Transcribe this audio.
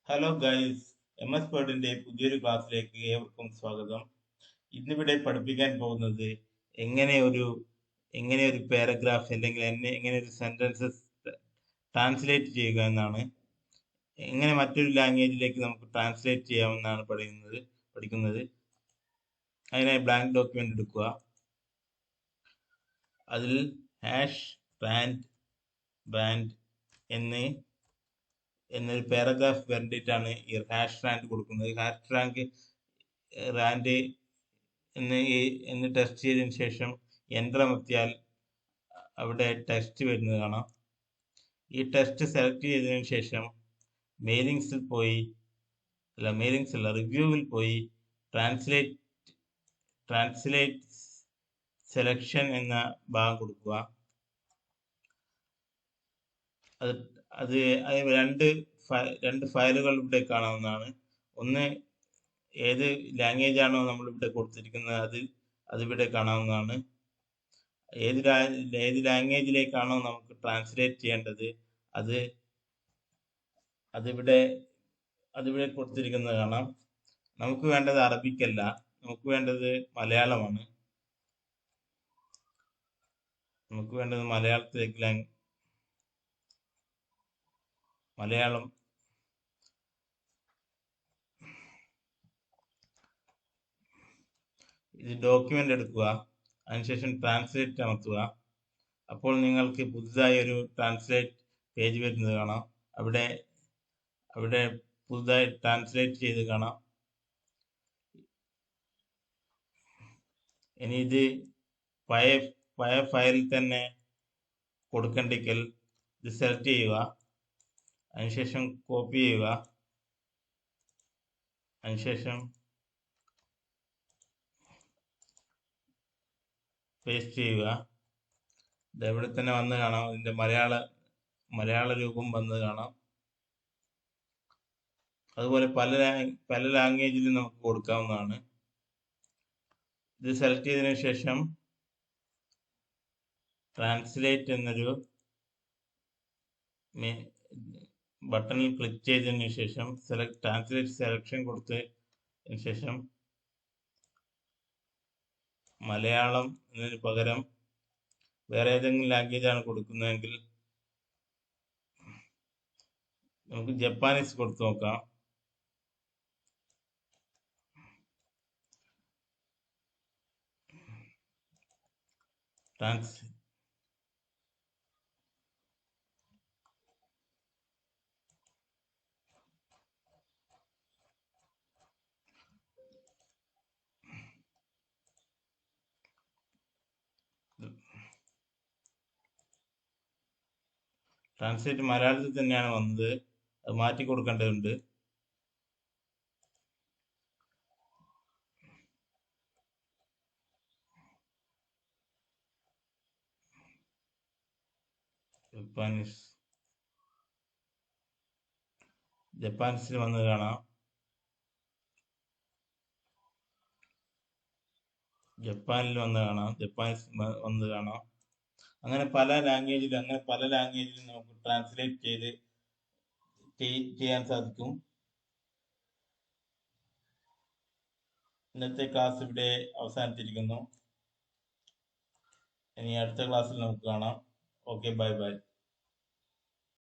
Hello guys, MS വേർഡിന്റെ പുതിയൊരു ക്ലാസ്സിലേക്ക് ഏവർക്കും സ്വാഗതം. ഇന്നിവിടെ പഠിപ്പിക്കാൻ പോകുന്നത് എങ്ങനെ ഒരു എങ്ങനെ ഒരു പാരഗ്രാഫ് അല്ലെങ്കിൽ എങ്ങനെ ഒരു സെന്റൻസസ് ട്രാൻസ്ലേറ്റ് ചെയ്യുക എന്നാണ്. എങ്ങനെ മറ്റൊരു ലാംഗ്വേജിലേക്ക് നമുക്ക് ട്രാൻസ്ലേറ്റ് ചെയ്യാമെന്നാണ് പഠിക്കുന്നത്. അതിനായി ബ്ലാങ്ക് ഡോക്യുമെന്റ് എടുക്കുക. അതിൽ ഹാഷ് റാൻഡ് എന്നൊരു പാരഗ്രാഫ് വേണ്ടിയിട്ടാണ് ഈ ഹാഷ് റാൻഡ് കൊടുക്കുന്നത്. റാൻഡ് എന്ന് ടെസ്റ്റ് ചെയ്തതിന് ശേഷം എൻ്റർ അമർത്തിയാൽ അവിടെ ടെക്സ്റ്റ് വരുന്നത് കാണാം. ഈ ടെക്സ്റ്റ് സെലക്ട് ചെയ്തതിനു ശേഷം റിവ്യൂവിൽ പോയി ട്രാൻസ്ലേറ്റ് സെലക്ഷൻ എന്ന ഭാഗം കൊടുക്കുക. അത് അത് രണ്ട് ഫയലുകൾ ഇവിടെ കാണാവുന്നതാണ്. ഒന്ന് ഏത് ലാംഗ്വേജ് ആണോ നമ്മൾ ഇവിടെ കൊടുത്തിരിക്കുന്നത് അതിവിടെ കാണാവുന്നതാണ്. ഏത് ലാംഗ്വേജിലേക്കാണോ നമുക്ക് ട്രാൻസ്ലേറ്റ് ചെയ്യേണ്ടത് അത് അതിവിടെ കൊടുത്തിരിക്കുന്നത് കാണാം. നമുക്ക് വേണ്ടത് അറബിക്കല്ല, നമുക്ക് വേണ്ടത് മലയാളമാണ്. നമുക്ക് വേണ്ടത് മലയാളം. ഇത് ഡോക്യുമെന്റ് എടുക്കുക, അതിനുശേഷം ട്രാൻസ്ലേറ്റ് അമർത്തുക. അപ്പോൾ നിങ്ങൾക്ക് പുതുതായി ഒരു ട്രാൻസ്ലേറ്റ് പേജ് വരുന്നത് കാണാം. അവിടെ പുതുതായി ട്രാൻസ്ലേറ്റ് ചെയ്ത് കാണാം. ഇനി ഇത് പഴയ ഫയലിൽ തന്നെ കൊടുക്കണ്ടെങ്കിൽ ഇത് സെലക്ട് ചെയ്യുക, അതിനുശേഷം കോപ്പി ചെയ്യുക, അതിനുശേഷം പേസ്റ്റ് ചെയ്യുക. ഇതെവിടെ തന്നെ വന്ന് കാണാം. ഇതിന്റെ മലയാള രൂപം വന്ന് കാണാം. അതുപോലെ പല ലാംഗ്വേജിലും നമുക്ക് കൊടുക്കാവുന്നതാണ്. ഇത് സെലക്ട് ചെയ്തതിനു ശേഷം ട്രാൻസ്ലേറ്റ് എന്നൊരു ബട്ടണിൽ ക്ലിക്ക് ചെയ്തതിനു ശേഷം ട്രാൻസ്ലേറ്റ് സെലക്ഷൻ കൊടുത്തതിനു ശേഷം മലയാളം എന്നതിന് പകരം വേറെ ഏതെങ്കിലും ലാംഗ്വേജ് ആണ് കൊടുക്കുന്നതെങ്കിൽ നമുക്ക് ജപ്പാനീസ് കൊടുത്തു നോക്കാം. ട്രാൻസ്ലേറ്റ് മലയാളത്തിൽ തന്നെയാണ് വന്നത്, അത് മാറ്റി കൊടുക്കേണ്ടതുണ്ട്. ജപ്പാനീസിൽ വന്ന് കാണാം. ജപ്പാനീസ് വന്ന് കാണാം. അങ്ങനെ പല ലാംഗ്വേജിലും നമുക്ക് ട്രാൻസ്ലേറ്റ് ചെയ്യാൻ സാധിക്കും. ഇന്നത്തെ ക്ലാസ് ഇവിടെ അവസാനിച്ചിരിക്കുന്നു. ഇനി അടുത്ത ക്ലാസ്സിൽ നമുക്ക് കാണാം. Okay, by.